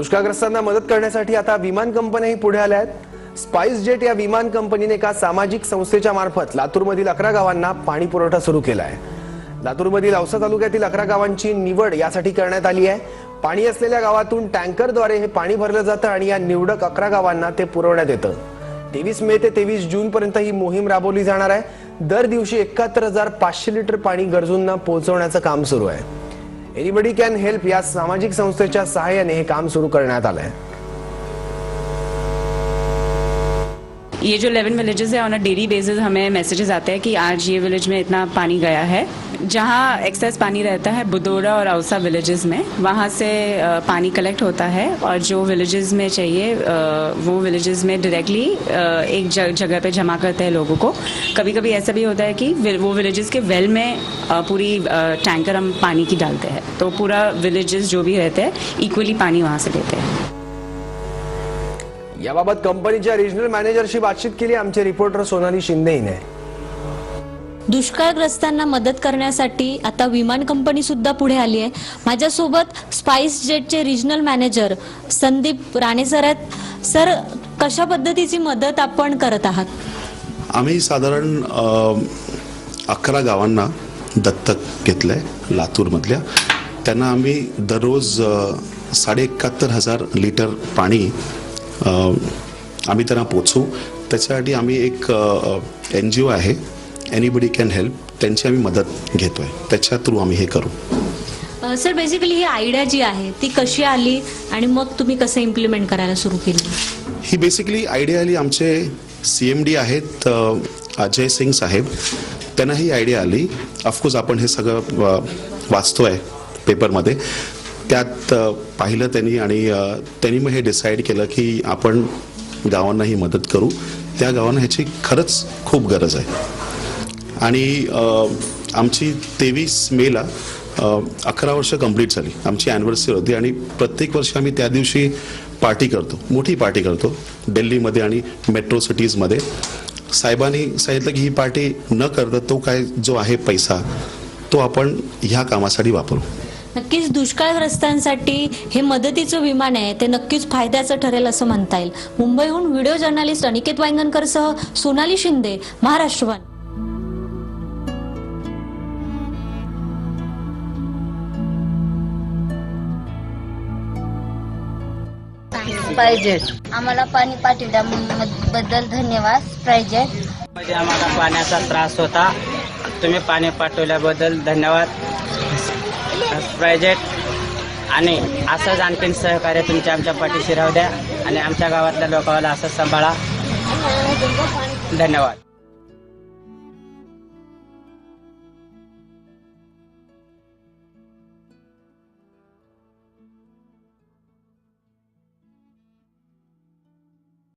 दुष्काळग्रस्तांना मदत करण्यासाठी आता विमान कंपन्याही पुढे आल्या आहेत। स्पाइस जेट या विमान कंपनीने एका सामाजिक संस्थेच्या मार्फत लातूरमधील 11 गावांना पाणी पुरवठा सुरू केला आहे। लातूरमधील औसा तालुक्यातील 11 गावांची निवड यासाठी करण्यात आली आहे। पाणी असलेल्या गावातून टँकरद्वारे हे पाणी भरलं जातं आणि या निवडक 11 गावांना ते पुरवण्यात येतं। 23 मे ते 23 जून पर्यंत ही मोहीम राबवली जाणार आहे। दर दिवशी 71,500 लिटर पाणी गरजूंना पोहोचवण्याचं काम सुरू आहे। एनीबडी कॅन हेल्प या सामाजिक संस्थेच्या सहाय्याने हे काम सुरू करण्यात आलं आहे। ये जो 11 विलेजेस है ऑन अ डेली बेसिस हमें मैसेजेस आते हैं कि आज ये विलेज में इतना पानी गया है। जहाँ एक्सेस पानी रहता है बुदोरा और औसा विलेजेस में, वहाँ से पानी कलेक्ट होता है और जो विलेजेस में चाहिए वो विलेजेस में डायरेक्टली एक जगह पे जमा करते हैं लोगों को। कभी कभी ऐसा भी होता है कि वो विलेजेस के वेल में पूरी टैंकर हम पानी की डालते हैं, तो पूरा विलेजेस जो भी रहते हैं इक्वली पानी वहाँ से लेते हैं। याबाबत कंपनीच्या रिजनल मॅनेजरशी बातचीत केली आमचे रिपोर्टर सोनाली शिंदे हिने। दुष्काळग्रस्तांना मदत करण्यासाठी आता विमान कंपनी सुद्धा पुढे आली आहे। माझ्यासोबत स्पाइस जेटचे regional manager Sandeep Rane sir आहेत। सर, कशा पद्धतीची मदत आपण करत आहात? आम्ही साधारण 11 गावांना दत्तक घेतलंय लातूर मधल्या। त्यांना आम्ही दररोज 71,500 लिटर पाणी आम्ही त्यांना पोचवू। त्याच्यासाठी आम्ही एक NGO आहे एनीबडी कॅन हेल्प, त्यांची आम्ही मदत घेतोय। त्याच्या थ्रू आम्ही हे करू। सर, बेसिकली ही आयडिया जी आहे ती कशी आली आणि मग तुम्ही कसं इम्प्लिमेंट करायला सुरू केली? ही बेसिकली आयडिया आली, आमचे CMD आहेत अजय सिंग साहेब, त्यांना ही आयडिया आली। ऑफकोर्स आपण हे सगळं वाचतोय पेपरमध्ये, त्यात पाहिलं त्यांनी आणि त्यांनी मग हे डिसाईड केलं की आपण गावांना ही मदत करू। त्या गावांना ह्याची खरंच खूप गरज आहे आणि आमची 23 मेला 11 वर्ष कंप्लीट झाली। आमची ॲनिव्हर्सरी होती आणि प्रत्येक वर्षी आम्ही त्या दिवशी पार्टी करतो, मोठी पार्टी करतो दिल्लीमध्ये आणि मेट्रो सिटीजमध्ये। साहेबांनी सांगितलं की ही पार्टी न करता तो काय जो आहे पैसा तो आपण ह्या कामासाठी वापरू। नक्कीच दुष्काळग्रस्तांसाठी हे मदतीचं विमान आहे ते नक्कीच फायद्याचं ठरेल असं म्हणता येईल। मुंबईहून व्हिडिओ जर्नलिस्ट अनिकेत वांगणकरसह सोनाली शिंदे, महाराष्ट्र वन। स्पाइस आम्हाला पाणी पाठवल्याबद्दल धन्यवाद। स्पाइस जेट आम्हाला पाण्याचा त्रास होता, तुम्ही पाणी पाठवल्याबद्दल धन्यवाद स्पाइस जेट। आणि असंच आणखीन सहकार्य तुमच्या आमच्या पाठीशी राहू द्या आणि आमच्या गावातल्या लोकांना असंच सांभाळा। धन्यवाद।